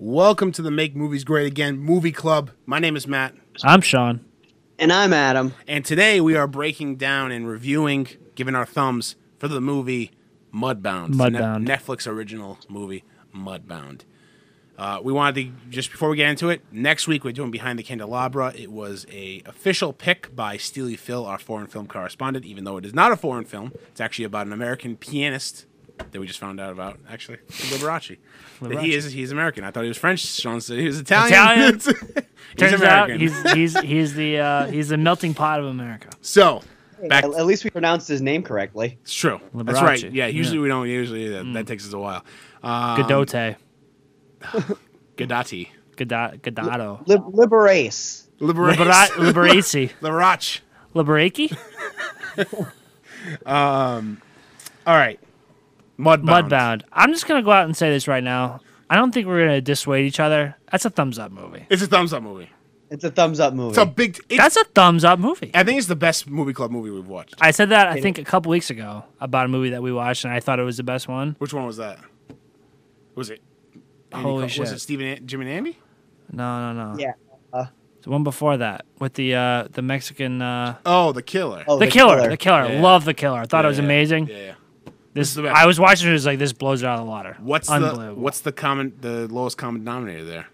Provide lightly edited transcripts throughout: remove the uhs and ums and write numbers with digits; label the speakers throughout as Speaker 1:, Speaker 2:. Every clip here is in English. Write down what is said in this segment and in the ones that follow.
Speaker 1: Welcome to the Make Movies Great Again Movie Club. My name is Matt.
Speaker 2: I'm Sean.
Speaker 3: And I'm Adam.
Speaker 1: And today we are breaking down and reviewing, giving our thumbs for the movie Mudbound.
Speaker 2: Mudbound.
Speaker 1: Netflix original movie, Mudbound. We wanted to, just before we get into it, next week we're doing Behind the Candelabra. It was a official pick by Steely Phil, our foreign film correspondent, even though it is not a foreign film. It's actually about an American pianist that we just found out about, actually, Liberace. That he's American. I thought he was French. Sean said he was Italian.
Speaker 2: Turns out he's the melting pot of America.
Speaker 1: So,
Speaker 3: at least we pronounced his name correctly.
Speaker 1: It's true.
Speaker 2: Liberace.
Speaker 1: That's right. Yeah, usually we don't. Usually that takes us a while.
Speaker 2: Gadote.
Speaker 1: Gadati.
Speaker 2: Gadato.
Speaker 3: Liberace.
Speaker 2: Liberace.
Speaker 1: Liberace.
Speaker 2: Liberaki?
Speaker 1: All right.
Speaker 2: Mudbound. I'm just going to go out and say this right now. I don't think we're going to dissuade each other. That's a thumbs up movie.
Speaker 1: It's a thumbs up movie.
Speaker 3: It's a thumbs up movie.
Speaker 1: It's a big...
Speaker 2: That's a thumbs up movie.
Speaker 1: I think it's the best movie club movie we've watched.
Speaker 2: I said that, I think, a couple weeks ago about a movie that we watched, and I thought it was the best one.
Speaker 1: Which one was that? Was it...
Speaker 2: Holy shit.
Speaker 1: Was it Jim and Andy?
Speaker 2: No.
Speaker 3: Yeah.
Speaker 2: The one before that with the Mexican...
Speaker 1: The Killer.
Speaker 2: The Killer.
Speaker 1: Yeah.
Speaker 2: Love The Killer. I thought it was amazing.
Speaker 1: Yeah.
Speaker 2: This
Speaker 1: is the best.
Speaker 2: I was watching it. It was like, this blows it out of the water.
Speaker 1: What's
Speaker 2: Unbelievable.
Speaker 1: the lowest common denominator there?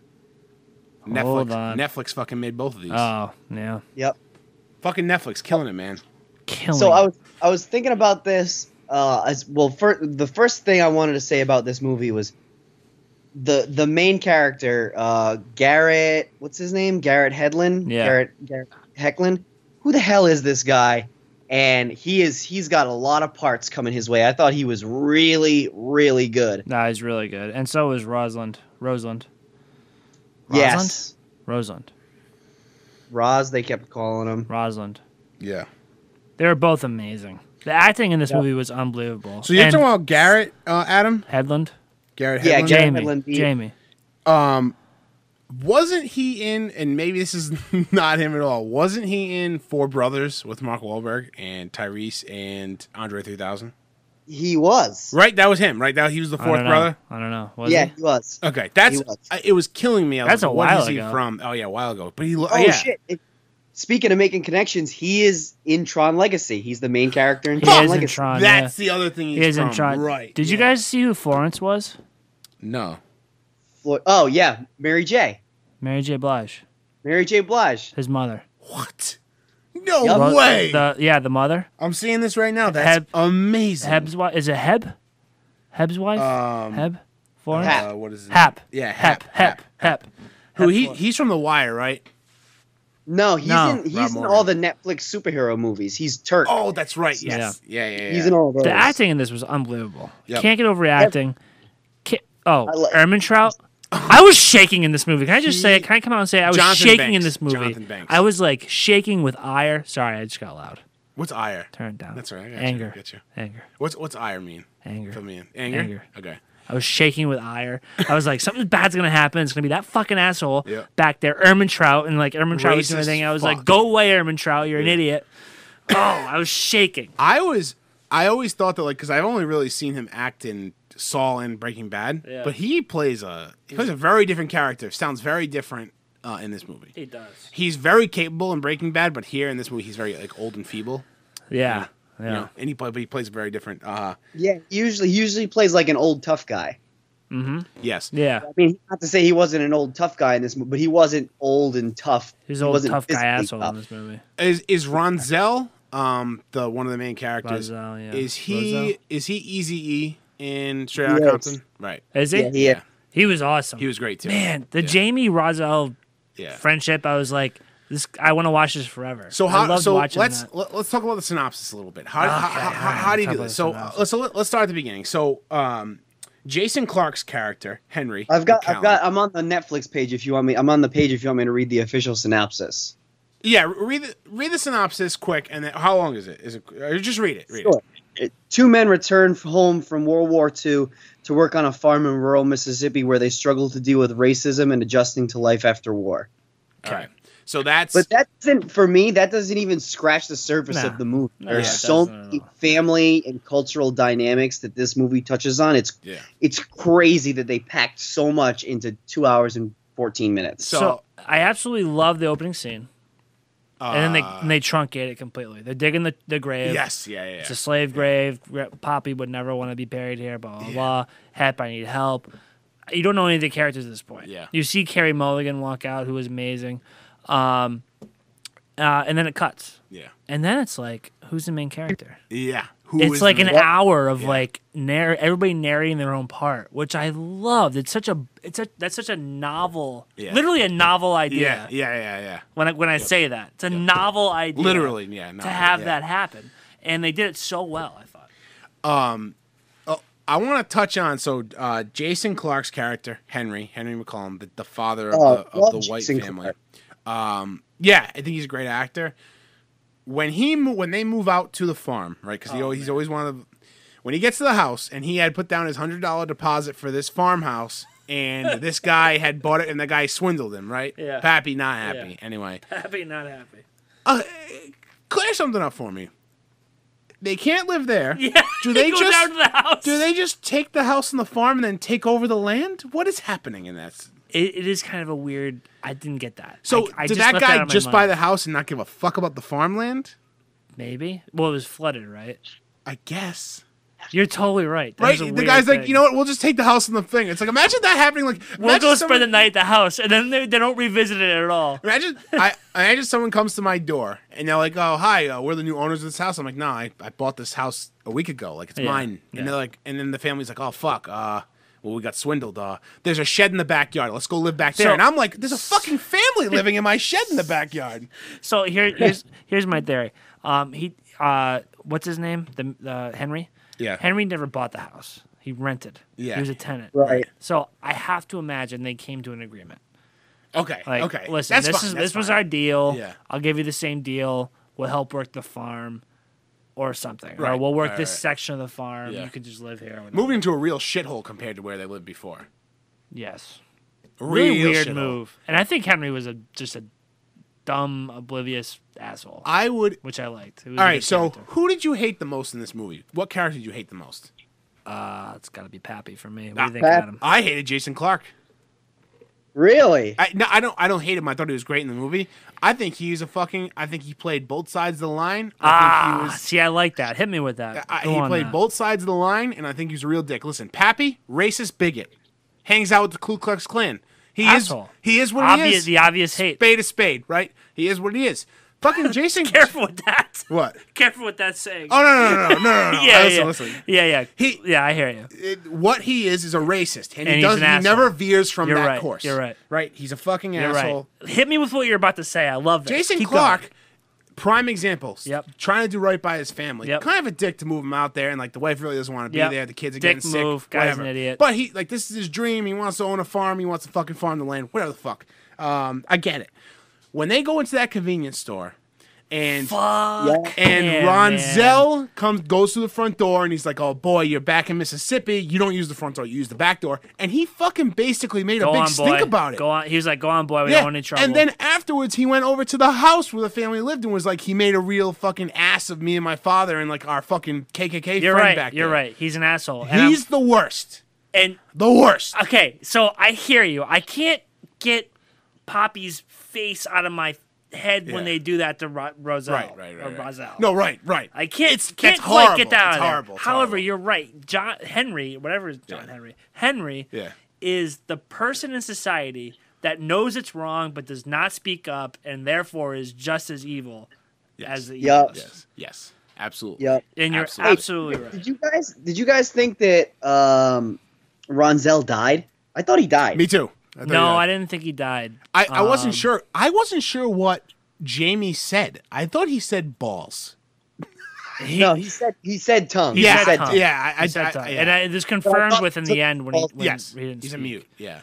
Speaker 2: Hold on.
Speaker 1: Netflix fucking made both of these.
Speaker 2: Oh, yeah.
Speaker 3: Yep.
Speaker 1: Fucking Netflix, killing it, man.
Speaker 3: So I was thinking about this as well. The first thing I wanted to say about this movie was the main character, Garrett. What's his name? Garrett Hedlund.
Speaker 2: Yeah.
Speaker 3: Garrett Hecklund. Who the hell is this guy? And he's got a lot of parts coming his way. I thought he was really, really good.
Speaker 2: Nah, he's really good. And so was Rosalind.
Speaker 3: Yes.
Speaker 2: Rosalind.
Speaker 3: Roz, they kept calling him.
Speaker 2: Rosalind.
Speaker 1: Yeah.
Speaker 2: They were both amazing. The acting in this movie was unbelievable.
Speaker 1: So you're talking about Garrett, Adam?
Speaker 2: Headland?
Speaker 1: Garrett
Speaker 3: Yeah,
Speaker 1: Hedlund?
Speaker 3: Garrett Hedlund.
Speaker 2: Jamie.
Speaker 1: Wasn't he in, and maybe this is not him at all, wasn't he in Four Brothers with Mark Wahlberg and Tyrese and Andre 3000?
Speaker 3: He was.
Speaker 1: Right? That was him, right? He was the fourth brother?
Speaker 2: I don't know.
Speaker 3: He was.
Speaker 1: Okay.
Speaker 3: He was.
Speaker 1: It was killing me.
Speaker 2: That's a while ago.
Speaker 1: From? Oh, yeah, a while ago. But
Speaker 3: Shit. Speaking of making connections, he is in Tron Legacy. He's the main character in
Speaker 2: He
Speaker 3: Tron
Speaker 2: is
Speaker 3: Legacy.
Speaker 2: in Tron,
Speaker 1: That's the other thing
Speaker 2: He is
Speaker 1: from.
Speaker 2: in Tron.
Speaker 1: Right.
Speaker 2: Did you guys see who Florence was?
Speaker 1: No.
Speaker 3: Oh, yeah. Mary J.
Speaker 2: Mary J. Blige.
Speaker 3: Mary J. Blige.
Speaker 2: His mother.
Speaker 1: What? No way.
Speaker 2: The mother.
Speaker 1: I'm seeing this right now. That's amazing.
Speaker 2: Heb's wife. Is it Heb? Heb's wife? Heb? Florence?
Speaker 3: Hap.
Speaker 1: What is it?
Speaker 2: Hap.
Speaker 1: Yeah,
Speaker 2: Hap.
Speaker 1: Who he's from The Wire, right?
Speaker 3: No, he's
Speaker 1: Rob
Speaker 3: in
Speaker 1: Morgan.
Speaker 3: all the Netflix superhero movies. He's Turk.
Speaker 1: Oh, that's right. Yes. Yeah.
Speaker 3: He's in all of those.
Speaker 2: The acting in this was unbelievable.
Speaker 1: Yep.
Speaker 2: Can't get over the acting.
Speaker 3: like-
Speaker 2: Ehrmantraut. I was shaking in this movie. Can I just say it? Can I come out and say it? I was
Speaker 1: Jonathan
Speaker 2: shaking
Speaker 1: Banks.
Speaker 2: in this movie.
Speaker 1: Jonathan Banks.
Speaker 2: I was like shaking with ire. Sorry, I just got loud.
Speaker 1: What's ire?
Speaker 2: Turn it down.
Speaker 1: That's right. I got
Speaker 2: Anger.
Speaker 1: You. I got you.
Speaker 2: Anger.
Speaker 1: What's ire mean?
Speaker 2: Anger.
Speaker 1: Fill me in. Anger. Okay.
Speaker 2: I was shaking with ire. I was like, something bad's gonna happen. It's gonna be that fucking asshole
Speaker 1: Yeah.
Speaker 2: back there, Ehrmantraut, and like Ehrmantraut was doing
Speaker 1: Racist
Speaker 2: everything. I was
Speaker 1: fuck.
Speaker 2: like, go away, Ehrmantraut. You're an idiot. Oh, I was shaking.
Speaker 1: I always thought that, like, because I've only really seen him act in Saul and Breaking Bad,
Speaker 2: Yeah.
Speaker 1: but he plays a very different character. Sounds very different in this movie.
Speaker 2: He does.
Speaker 1: He's very capable in Breaking Bad, but here in this movie, he's very like old and feeble.
Speaker 2: Yeah.
Speaker 1: You know, and he plays very different.
Speaker 3: Yeah, he usually plays like an old tough guy.
Speaker 1: Yes.
Speaker 2: Yeah.
Speaker 3: I mean, not to say he wasn't an old tough guy in this movie, but he wasn't old and tough.
Speaker 2: He's
Speaker 3: He
Speaker 2: old
Speaker 3: wasn't
Speaker 2: tough guy
Speaker 3: physically
Speaker 2: asshole
Speaker 3: tough.
Speaker 2: in this movie.
Speaker 1: Is Ronzel the one of the main characters?
Speaker 2: Ronzel, yeah.
Speaker 1: Is he
Speaker 2: Ronzel?
Speaker 1: Easy-E in Straight Outta
Speaker 3: Yes.
Speaker 1: Compton? Right.
Speaker 2: Is he?
Speaker 3: Yeah.
Speaker 2: He was awesome.
Speaker 1: He was great too.
Speaker 2: Man, the
Speaker 1: Yeah.
Speaker 2: Jamie Rosell
Speaker 1: Yeah.
Speaker 2: friendship, I was like, I want to watch this forever.
Speaker 1: So
Speaker 2: I loved watching
Speaker 1: let's
Speaker 2: that.
Speaker 1: let's talk about the synopsis a little bit. How
Speaker 2: Okay,
Speaker 1: do you
Speaker 2: talk
Speaker 1: do
Speaker 2: about
Speaker 1: this?
Speaker 2: the
Speaker 1: So let's start at the beginning. So Jason Clarke's character Henry.
Speaker 3: I'm on the Netflix page if you want me. I'm on the page if you want me to read the official synopsis.
Speaker 1: Yeah, read the synopsis quick, and then how long is it? Is it just read it? Read
Speaker 3: Sure.
Speaker 1: it.
Speaker 3: Two men return home from World War II to work on a farm in rural Mississippi where they struggle to deal with racism and adjusting to life after war.
Speaker 1: Okay. So that's
Speaker 3: But that doesn't, for me, that doesn't even scratch the surface
Speaker 2: Nah.
Speaker 3: of the movie.
Speaker 2: No,
Speaker 3: There's
Speaker 2: it
Speaker 3: so
Speaker 2: doesn't at
Speaker 3: many
Speaker 2: all.
Speaker 3: family and cultural dynamics that this movie touches on. It's crazy that they packed so much into 2 hours and 14 minutes.
Speaker 2: So I absolutely love the opening scene. And then they truncate it completely. They're digging the grave.
Speaker 1: yes, yeah.
Speaker 2: It's a slave grave. Poppy would never want to be buried here, blah, blah, blah. Hep, I need help. You don't know any of the characters at this point.
Speaker 1: Yeah.
Speaker 2: You see Carey Mulligan walk out, who was amazing. And then it cuts.
Speaker 1: Yeah.
Speaker 2: And then it's like, who's the main character?
Speaker 1: Yeah. Who
Speaker 2: It's
Speaker 1: is
Speaker 2: like
Speaker 1: the-
Speaker 2: an hour of
Speaker 1: Yeah.
Speaker 2: like everybody narrating their own part, which I loved. That's such a novel, literally a novel idea.
Speaker 1: Yeah.
Speaker 2: When I say that, it's a novel idea.
Speaker 1: Literally, yeah.
Speaker 2: To have that happen, and they did it so well. I thought.
Speaker 1: I want to touch on Jason Clarke's character, Henry McCollum, the father of the White
Speaker 3: Jason
Speaker 1: family. Yeah, I think he's a great actor. When they move out to the farm, right? Because he's always wanted. When he gets to the house and he had put down his $100 deposit for this farmhouse, and this guy had bought it, and the guy swindled him, right?
Speaker 2: Yeah.
Speaker 1: Pappy, not happy.
Speaker 2: Yeah.
Speaker 1: Anyway,
Speaker 2: Happy, not happy.
Speaker 1: clear something up for me. They can't live there.
Speaker 2: Yeah.
Speaker 1: Do they
Speaker 2: go
Speaker 1: just
Speaker 2: down to the house?
Speaker 1: Do they just take the house and the farm and then take over the land? What is happening in that?
Speaker 2: It is kind of a weird. I didn't get that.
Speaker 1: So
Speaker 2: I
Speaker 1: did
Speaker 2: just
Speaker 1: that
Speaker 2: left
Speaker 1: guy
Speaker 2: out of my
Speaker 1: just
Speaker 2: mind.
Speaker 1: buy the house and not give a fuck about the farmland?
Speaker 2: Maybe. Well, it was flooded, right?
Speaker 1: I guess.
Speaker 2: You're totally right. That
Speaker 1: Right?
Speaker 2: was a
Speaker 1: The
Speaker 2: weird
Speaker 1: guy's like,
Speaker 2: thing.
Speaker 1: you know what? We'll just take the house and the thing. It's like, imagine that happening. Like,
Speaker 2: We'll
Speaker 1: imagine
Speaker 2: go
Speaker 1: someone-
Speaker 2: spend the night at the house, and then they don't revisit it at all.
Speaker 1: Imagine someone comes to my door and they're like, "Oh, hi, we're the new owners of this house." I'm like, "No, I bought this house a week ago. Like, it's
Speaker 2: Yeah,
Speaker 1: mine."
Speaker 2: yeah.
Speaker 1: And they're like, and then the family's like, "Oh, fuck. Well, we got swindled. There's a shed in the backyard. Let's go live back there."
Speaker 2: So-
Speaker 1: And I'm like, "There's a fucking family living in my shed in the backyard."
Speaker 2: So here's my theory. What's his name? The Henry.
Speaker 1: Yeah.
Speaker 2: Henry never bought the house. He rented.
Speaker 1: Yeah.
Speaker 2: He was a tenant.
Speaker 3: Right.
Speaker 2: So I have to imagine they came to an agreement.
Speaker 1: Okay.
Speaker 2: Like,
Speaker 1: okay.
Speaker 2: listen,
Speaker 1: That's
Speaker 2: this
Speaker 1: fine,
Speaker 2: is
Speaker 1: that's
Speaker 2: this was
Speaker 1: fine.
Speaker 2: our deal.
Speaker 1: Yeah.
Speaker 2: I'll give you the same deal. We'll help work the farm, or something. Or
Speaker 1: Right,
Speaker 2: we'll work
Speaker 1: right,
Speaker 2: this
Speaker 1: right.
Speaker 2: section of the farm.
Speaker 1: Yeah.
Speaker 2: You can just live here. Whatever.
Speaker 1: Moving to a real shithole compared to where they lived before.
Speaker 2: Yes.
Speaker 1: Real
Speaker 2: Really weird
Speaker 1: shithole.
Speaker 2: move. And I think Henry was just a dumb, oblivious asshole,
Speaker 1: I would.
Speaker 2: which I liked. It was
Speaker 1: All
Speaker 2: a
Speaker 1: right.
Speaker 2: good
Speaker 1: So,
Speaker 2: character.
Speaker 1: who did you hate the most in this movie? What character did you hate the most?
Speaker 2: It's got to be Pappy for me. What do you think about him?
Speaker 1: I hated Jason Clarke.
Speaker 3: Really?
Speaker 1: I don't hate him. I thought he was great in the movie. I think he's a fucking. I think he played both sides of the line. I think he was.
Speaker 2: See, I like that. Hit me with that. Go
Speaker 1: He
Speaker 2: on
Speaker 1: played
Speaker 2: now.
Speaker 1: both sides of the line, and I think he's a real dick. Listen, Pappy, racist bigot, hangs out with the Ku Klux Klan. He
Speaker 2: Asshole.
Speaker 1: is what he is.
Speaker 2: The obvious hate.
Speaker 1: Spade is spade, right? He is what he is. Fucking Jason.
Speaker 2: Careful with that.
Speaker 1: What?
Speaker 2: Careful with that saying.
Speaker 1: Oh no!
Speaker 2: yeah,
Speaker 1: Listen.
Speaker 2: yeah.
Speaker 1: He-
Speaker 2: yeah, I hear you.
Speaker 1: What he is a racist, and,
Speaker 2: And
Speaker 1: he
Speaker 2: he's
Speaker 1: does.
Speaker 2: an
Speaker 1: He never
Speaker 2: asshole.
Speaker 1: veers from
Speaker 2: You're
Speaker 1: that
Speaker 2: right,
Speaker 1: course.
Speaker 2: you're right.
Speaker 1: Right? He's a fucking
Speaker 2: You're
Speaker 1: asshole.
Speaker 2: right. Hit me with what you're about to say. I love that.
Speaker 1: Jason
Speaker 2: Keep
Speaker 1: Clarke,
Speaker 2: going.
Speaker 1: prime examples.
Speaker 2: Yep.
Speaker 1: Trying to do right by his family.
Speaker 2: Yep.
Speaker 1: Kind of a dick to move him out there, and like the wife really doesn't want to be
Speaker 2: Yep.
Speaker 1: there. The kids are
Speaker 2: Dick
Speaker 1: getting
Speaker 2: move,
Speaker 1: sick.
Speaker 2: guy's
Speaker 1: Whatever.
Speaker 2: an idiot.
Speaker 1: But he this is his dream. He wants to own a farm. He wants to fucking farm the land. Whatever the fuck. I get it. When they go into that convenience store, and
Speaker 2: Fuck.
Speaker 1: and
Speaker 2: yeah,
Speaker 1: Ronzel goes to the front door, and he's like, "Oh boy, you're back in Mississippi. You don't use the front door. You use the back door." And he fucking basically made
Speaker 2: Go
Speaker 1: a big
Speaker 2: on,
Speaker 1: stink
Speaker 2: boy.
Speaker 1: about it.
Speaker 2: Go on. He was like, "Go on, boy. We don't want any trouble."
Speaker 1: And then afterwards, he went over to the house where the family lived and was like, he made a real fucking ass of me and my father and like our fucking KKK
Speaker 2: you're
Speaker 1: friend
Speaker 2: right.
Speaker 1: back
Speaker 2: You're
Speaker 1: there.
Speaker 2: right. He's an asshole. And
Speaker 1: He's the worst.
Speaker 2: and
Speaker 1: The worst.
Speaker 2: okay. So I hear you. I can't get Poppy's face out of my head when
Speaker 1: Yeah.
Speaker 2: they do that to Roselle.
Speaker 1: Right.
Speaker 2: Or Roselle.
Speaker 1: No, right.
Speaker 2: I can't
Speaker 1: That's
Speaker 2: quite
Speaker 1: horrible.
Speaker 2: get that out
Speaker 1: It's
Speaker 2: of there.
Speaker 1: horrible. It's
Speaker 2: However,
Speaker 1: horrible.
Speaker 2: you're right. Henry, whatever is John
Speaker 1: Yeah.
Speaker 2: Henry. Henry
Speaker 1: Yeah.
Speaker 2: is the person in society that knows it's wrong but does not speak up and therefore is just as evil as the
Speaker 3: Yup.
Speaker 2: evilest.
Speaker 1: Yes. Absolutely.
Speaker 3: Yep.
Speaker 2: And you're
Speaker 1: Absolutely.
Speaker 2: absolutely right.
Speaker 3: Did you guys think that Ronzel died? I thought he died.
Speaker 1: Me too.
Speaker 2: No, I didn't think he died.
Speaker 1: I wasn't sure. I wasn't sure what Jamie said. I thought he said balls.
Speaker 3: No, he said tongue.
Speaker 2: He
Speaker 1: Yeah,
Speaker 2: said
Speaker 1: I-
Speaker 2: tongue.
Speaker 1: yeah, I-
Speaker 2: He said
Speaker 1: I-
Speaker 2: tongue.
Speaker 1: yeah.
Speaker 2: And it was confirmed
Speaker 3: thought-
Speaker 2: with in the end when he
Speaker 1: Yes.
Speaker 2: he didn't
Speaker 1: He's a
Speaker 2: speak.
Speaker 1: mute. Yeah.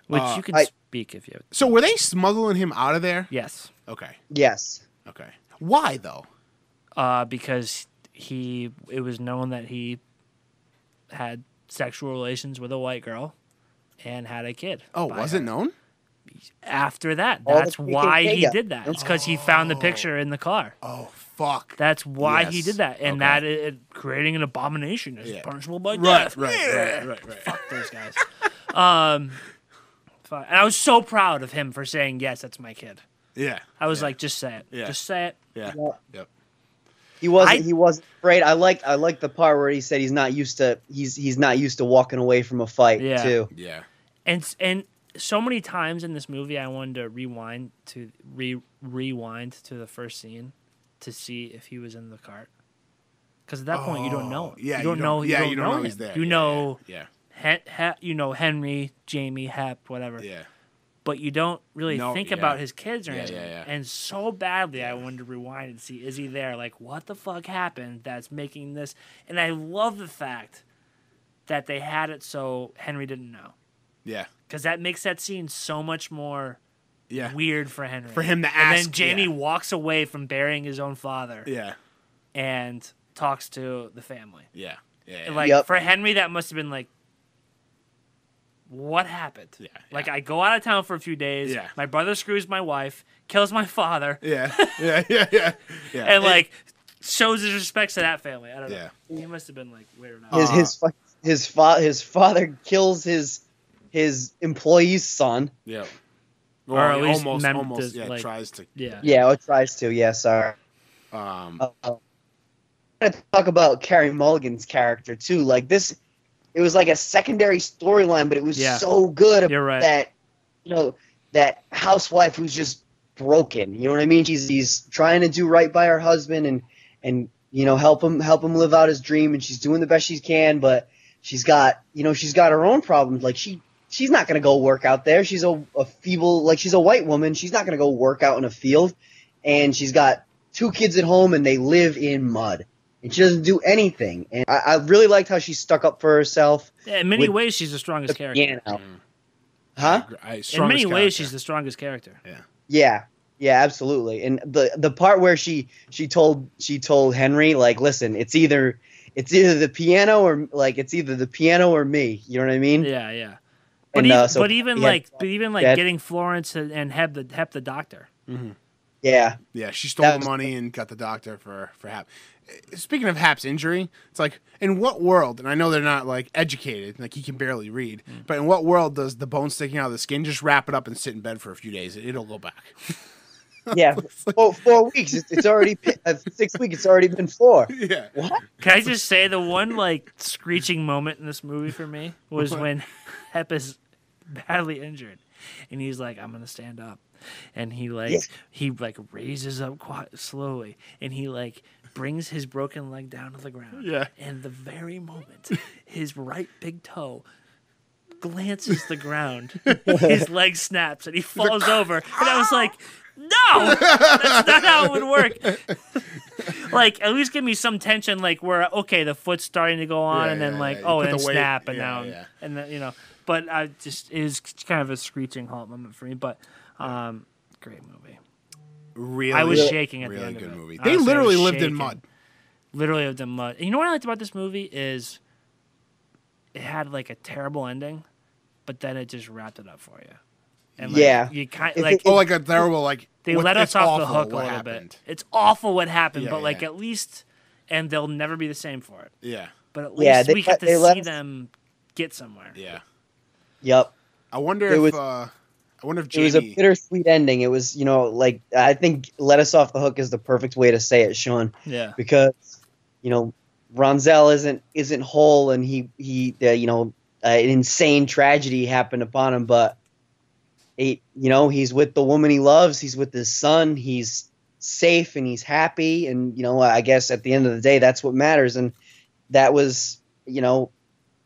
Speaker 2: Which you can
Speaker 3: I-
Speaker 2: speak if you.
Speaker 1: So were they smuggling him out of there?
Speaker 2: Yes.
Speaker 1: Okay.
Speaker 3: Yes.
Speaker 1: Okay. Why though?
Speaker 2: Because it was known that he had sexual relations with a white girl and had a kid.
Speaker 1: Oh,
Speaker 2: by
Speaker 1: was
Speaker 2: her.
Speaker 1: it known?
Speaker 2: After that,
Speaker 3: All the
Speaker 2: that's why
Speaker 3: KKK
Speaker 2: he
Speaker 3: guys.
Speaker 2: did that. It's because he found the picture in the car.
Speaker 1: Oh fuck.
Speaker 2: That's why he
Speaker 1: Yes.
Speaker 2: did that, and
Speaker 1: Okay.
Speaker 2: that creating an abomination is
Speaker 1: Yeah.
Speaker 2: punishable by
Speaker 1: Right,
Speaker 2: death.
Speaker 1: right.
Speaker 2: Fuck those guys. And I was so proud of him for saying yes, that's my kid.
Speaker 1: Yeah.
Speaker 2: I was
Speaker 1: Yeah.
Speaker 2: like, just say it.
Speaker 1: Yeah.
Speaker 2: Just say it.
Speaker 1: Yeah.
Speaker 3: Yeah.
Speaker 1: Yep.
Speaker 3: He wasn't afraid. I liked the part where he said he's not used to walking away from a fight
Speaker 2: Yeah.
Speaker 3: too.
Speaker 1: Yeah.
Speaker 2: And so many times in this movie, I wanted to rewind to the first scene to see if he was in the cart. Because at that point, you don't know.
Speaker 1: Yeah,
Speaker 2: you don't know. You don't know
Speaker 1: he's
Speaker 2: him.
Speaker 1: there.
Speaker 2: You
Speaker 1: Yeah,
Speaker 2: know,
Speaker 1: Yeah.
Speaker 2: you know Henry, Jamie, Hep, whatever.
Speaker 1: Yeah.
Speaker 2: But you don't really
Speaker 1: No,
Speaker 2: think
Speaker 1: yeah.
Speaker 2: about his kids or
Speaker 1: Yeah,
Speaker 2: anything.
Speaker 1: yeah.
Speaker 2: And so badly, I wanted to rewind and see, is he there? Like, what the fuck happened that's making this? And I love the fact that they had it so Henry didn't know.
Speaker 1: Yeah.
Speaker 2: Because that makes that scene so much more
Speaker 1: Yeah.
Speaker 2: weird for Henry.
Speaker 1: For him to
Speaker 2: And
Speaker 1: ask.
Speaker 2: then Jamie
Speaker 1: Yeah.
Speaker 2: walks away from burying his own father
Speaker 1: Yeah.
Speaker 2: and talks to the family.
Speaker 1: Yeah. Yeah.
Speaker 2: And, like,
Speaker 3: Yep.
Speaker 2: for Henry, that must have been like, what happened?
Speaker 1: Yeah,
Speaker 2: Like,
Speaker 1: yeah.
Speaker 2: I go out of town for a few days.
Speaker 1: Yeah.
Speaker 2: My brother screws my wife, kills my father,
Speaker 1: Yeah. Yeah. Yeah. Yeah. Yeah.
Speaker 2: and, like, shows his respects to that family. I don't know.
Speaker 1: Yeah.
Speaker 2: He must have been, like, weirded out.
Speaker 3: His father kills his employee's son.
Speaker 1: Yeah.
Speaker 2: Or at
Speaker 1: he
Speaker 2: least
Speaker 1: almost,
Speaker 2: meant
Speaker 1: almost,
Speaker 2: to,
Speaker 1: yeah,
Speaker 2: like-
Speaker 1: tries to.
Speaker 2: Yeah.
Speaker 3: Yeah, or tries to. Yeah, sorry.
Speaker 1: Um.
Speaker 3: I'm gonna talk about Carey Mulligan's character too. Like this, it was like a secondary storyline, but it was
Speaker 2: Yeah.
Speaker 3: so good.
Speaker 2: You're right.
Speaker 3: That that housewife who's just broken. You know what I mean? She's trying to do right by her husband and help him live out his dream, and she's doing the best she can. But she's got her own problems. Like she's not gonna go work out there. She's a feeble, like she's a white woman. She's not gonna go work out in a field, and she's got 2 kids at home, and they live in mud. And she doesn't do anything. And I really liked how she stuck up for herself.
Speaker 2: Yeah, in many
Speaker 3: with
Speaker 2: ways, she's the strongest
Speaker 3: The
Speaker 2: character.
Speaker 3: piano. Huh?
Speaker 2: In many ways, she's the strongest character.
Speaker 3: Yeah. Yeah, absolutely. And the part where she told Henry, like, listen, it's either the piano or me. You know what I mean?
Speaker 2: Yeah, yeah.
Speaker 3: And,
Speaker 2: But even
Speaker 3: yeah, Dad.
Speaker 2: getting Florence and Hep the doctor.
Speaker 3: yeah.
Speaker 1: Yeah, she stole
Speaker 3: That
Speaker 1: the
Speaker 3: was-
Speaker 1: money and got the doctor for Hap. Speaking of Hap's injury, it's like, in what world, and I know they're not, like, educated, like, he can barely read, but in what world does the bone sticking out of the skin just wrap it up and sit in bed for a few days? It'll go back.
Speaker 3: Yeah. 4 weeks. It's already 6 weeks. It's already been 4.
Speaker 1: Yeah.
Speaker 3: What?
Speaker 2: Can I just say the one like screeching moment in this movie for me was when Hep is badly injured, and he's like, "I'm gonna stand up," and he raises up quite slowly, and he like brings his broken leg down to the ground.
Speaker 1: Yeah.
Speaker 2: And the very moment his right big toe glances the ground, his leg snaps and he falls over, and I was like, no, that's not how it would work. Like, at least give me some tension, like where okay, the foot's starting to go on,
Speaker 1: Yeah,
Speaker 2: and then
Speaker 1: yeah,
Speaker 2: like
Speaker 1: yeah. You
Speaker 2: oh,
Speaker 1: put
Speaker 2: and then
Speaker 1: the weight-
Speaker 2: snap, and
Speaker 1: yeah,
Speaker 2: now
Speaker 1: yeah.
Speaker 2: and then But I just it was kind of a screeching halt moment for me. But great movie.
Speaker 1: Really,
Speaker 2: I was shaking at the
Speaker 1: really
Speaker 2: end of
Speaker 1: good
Speaker 2: it.
Speaker 1: movie.
Speaker 2: Honestly,
Speaker 1: They
Speaker 2: I
Speaker 1: literally
Speaker 2: was
Speaker 1: lived in
Speaker 2: shaking.
Speaker 1: mud.
Speaker 2: Literally lived in mud. And you know what I liked about this movie is it had like a terrible ending, but then it just wrapped it up for you. And like,
Speaker 3: Yeah.
Speaker 2: you kind
Speaker 3: If
Speaker 2: like
Speaker 3: it-
Speaker 1: Oh, like a terrible, like,
Speaker 2: they
Speaker 1: what-
Speaker 2: let us
Speaker 1: it's
Speaker 2: off the
Speaker 1: awful
Speaker 2: hook a
Speaker 1: what
Speaker 2: little
Speaker 1: happened.
Speaker 2: bit. It's awful what happened,
Speaker 1: Yeah,
Speaker 2: but like
Speaker 1: yeah.
Speaker 2: at least, and they'll never be the same for it.
Speaker 1: Yeah,
Speaker 2: But at
Speaker 3: Yeah,
Speaker 2: least
Speaker 3: they
Speaker 2: we
Speaker 3: let-
Speaker 2: get to
Speaker 3: they let
Speaker 2: see
Speaker 3: us-
Speaker 2: them get somewhere.
Speaker 1: yeah.
Speaker 3: Yep.
Speaker 1: I wonder
Speaker 3: It
Speaker 1: if
Speaker 3: was-
Speaker 1: Jamie.
Speaker 3: It was a bittersweet ending. It was, like I think "Let Us Off the Hook" is the perfect way to say it, Sean,
Speaker 2: Yeah.
Speaker 3: because Ronzel isn't whole, and he an insane tragedy happened upon him, but he's with the woman he loves, he's with his son, he's safe and he's happy, and I guess at the end of the day that's what matters, and that was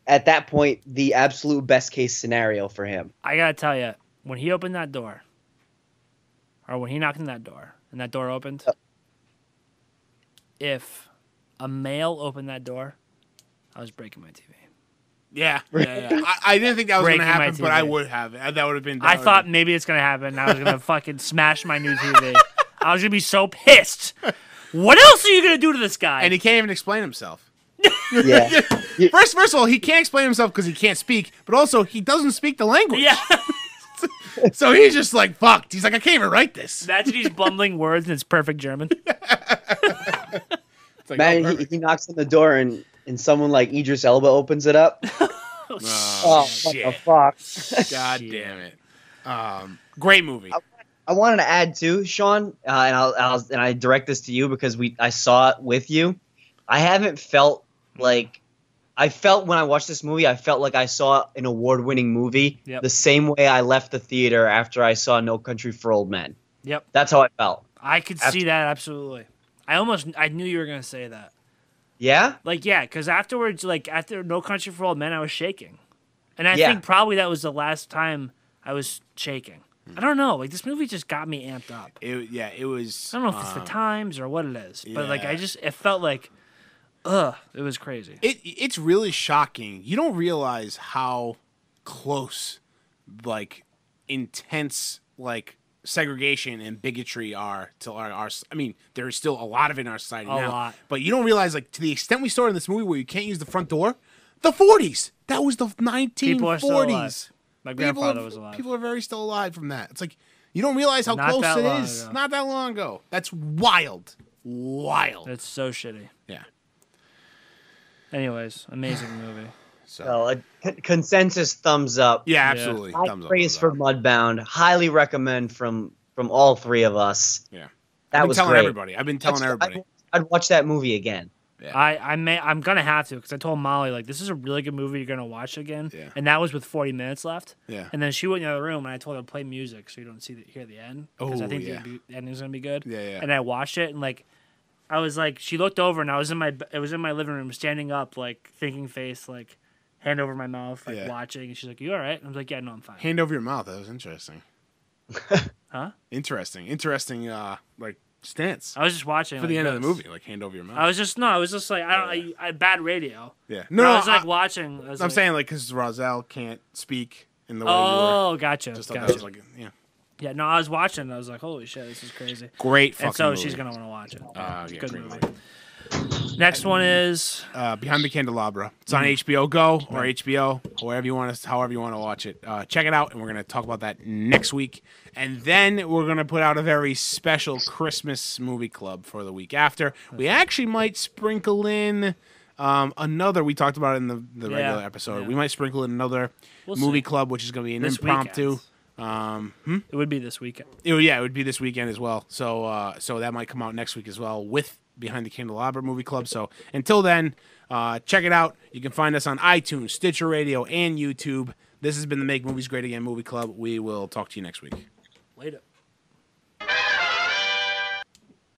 Speaker 3: at that point the absolute best case scenario for him.
Speaker 2: I gotta tell you, when he opened that door, or when he knocked on that door, and that door opened, if a male opened that door, I was breaking my TV.
Speaker 1: Yeah. I didn't think that was going to
Speaker 2: Breaking my
Speaker 1: happen, but I
Speaker 2: TV.
Speaker 1: would have. That would have been.
Speaker 2: I thought maybe it's gonna happen. I was gonna fucking smash my new TV. I was gonna be so pissed. What else are you gonna do to this guy?
Speaker 1: And he can't even explain himself.
Speaker 3: Yeah.
Speaker 1: First of all, he can't explain himself because he can't speak, but also he doesn't speak the language.
Speaker 2: yeah.
Speaker 1: So he's just like fucked. He's like, I can't even write this.
Speaker 2: Imagine he's bumbling words and it's perfect German.
Speaker 1: It's like,
Speaker 3: Man, he knocks on the door and someone like Idris Elba opens it up.
Speaker 1: oh,
Speaker 3: Oh, what
Speaker 1: shit.
Speaker 3: the fuck?
Speaker 1: God
Speaker 2: Shit.
Speaker 1: damn it. Great movie.
Speaker 3: I wanted to add too, Sean, and I direct this to you because I saw it with you. I haven't felt like I felt when I watched this movie. I felt like I saw an award-winning movie
Speaker 2: Yep.
Speaker 3: the same way I left the theater after I saw No Country for Old Men.
Speaker 2: Yep.
Speaker 3: That's how I felt.
Speaker 2: I could see that absolutely. I knew you were gonna say that.
Speaker 3: Yeah.
Speaker 2: Like, yeah, because afterwards, like after No Country for Old Men, I was shaking, and I
Speaker 3: Yeah.
Speaker 2: think probably that was the last time I was shaking. I don't know. Like this movie just got me amped up.
Speaker 1: It was.
Speaker 2: I don't know if it's the times or what it is, but like
Speaker 1: yeah.
Speaker 2: it felt like, it was crazy.
Speaker 1: It's really shocking. You don't realize how close, like, intense, like, segregation and bigotry are to our I mean, there's still a lot of it in our society
Speaker 2: A
Speaker 1: now.
Speaker 2: lot.
Speaker 1: But you don't realize, like, to the extent we started in this movie where you can't use the front door, the 40s. That was the 1940s.
Speaker 2: People are still alive. My grandfather was alive.
Speaker 1: People are very still alive from that. It's like, you don't realize how
Speaker 2: Not
Speaker 1: close
Speaker 2: that
Speaker 1: it
Speaker 2: long
Speaker 1: is.
Speaker 2: ago.
Speaker 1: Not that long ago. That's wild. Wild.
Speaker 2: That's so shitty.
Speaker 1: Yeah.
Speaker 2: Anyways, amazing movie.
Speaker 1: So,
Speaker 3: So a consensus thumbs up.
Speaker 1: yeah, absolutely.
Speaker 3: High
Speaker 1: Thumbs up,
Speaker 3: praise
Speaker 1: thumbs
Speaker 3: for
Speaker 1: up.
Speaker 3: Mudbound. Highly recommend from all three of us.
Speaker 1: Yeah.
Speaker 3: That
Speaker 1: I've been
Speaker 3: was
Speaker 1: telling
Speaker 3: great.
Speaker 1: everybody. I've been telling everybody.
Speaker 3: I'd watch that movie again.
Speaker 1: Yeah.
Speaker 2: I'm gonna have to because I told Molly like this is a really good movie you're gonna watch again.
Speaker 1: Yeah.
Speaker 2: And that was with 40 minutes left.
Speaker 1: Yeah.
Speaker 2: And then she went in the other room and I told her to play music so you don't hear the end because I
Speaker 1: Oh,
Speaker 2: think
Speaker 1: yeah.
Speaker 2: the ending's gonna be good.
Speaker 1: Yeah, yeah.
Speaker 2: And I watched it and like I was like she looked over and it was in my living room standing up like thinking face like hand over my mouth like
Speaker 1: Yeah.
Speaker 2: watching and she's like you all right? And I was like yeah no I'm fine.
Speaker 1: Hand over your mouth. That was interesting.
Speaker 2: Huh?
Speaker 1: Interesting, like stance
Speaker 2: I was just watching
Speaker 1: for the
Speaker 2: like
Speaker 1: end of the
Speaker 2: this.
Speaker 1: movie. Like hand over your mouth.
Speaker 2: I was just like I bad radio.
Speaker 1: yeah.
Speaker 2: No,
Speaker 1: No,
Speaker 2: I was like watching. I was
Speaker 1: I'm
Speaker 2: like,
Speaker 1: saying like because Roselle can't speak in the way you
Speaker 2: oh, gotcha.
Speaker 1: were. Just thought
Speaker 2: gotcha.
Speaker 1: that was like yeah.
Speaker 2: Yeah, no, I was watching. And I was like, "Holy shit, this is crazy!"
Speaker 1: Great fucking
Speaker 2: And so
Speaker 1: movie.
Speaker 2: she's gonna want to watch it.
Speaker 1: Yeah,
Speaker 2: Good
Speaker 1: great
Speaker 2: movie. Next one is
Speaker 1: Behind the Candelabra. It's on HBO Go or HBO, however you want to watch it. Check it out, and we're gonna talk about that next week. And then we're gonna put out a very special Christmas movie club for the week after. We actually might sprinkle in another. We talked about it in the regular episode.
Speaker 2: yeah.
Speaker 1: We might sprinkle in another
Speaker 2: We'll
Speaker 1: movie
Speaker 2: see.
Speaker 1: club, which is gonna be an
Speaker 2: This
Speaker 1: impromptu.
Speaker 2: weekend. It would be this weekend.
Speaker 1: It would be this weekend as well. So that might come out next week as well with Behind the Candelabra Movie Club. So until then, check it out. You can find us on iTunes, Stitcher Radio, and YouTube. This has been the Make Movies Great Again Movie Club. We will talk to you next week.
Speaker 2: Later.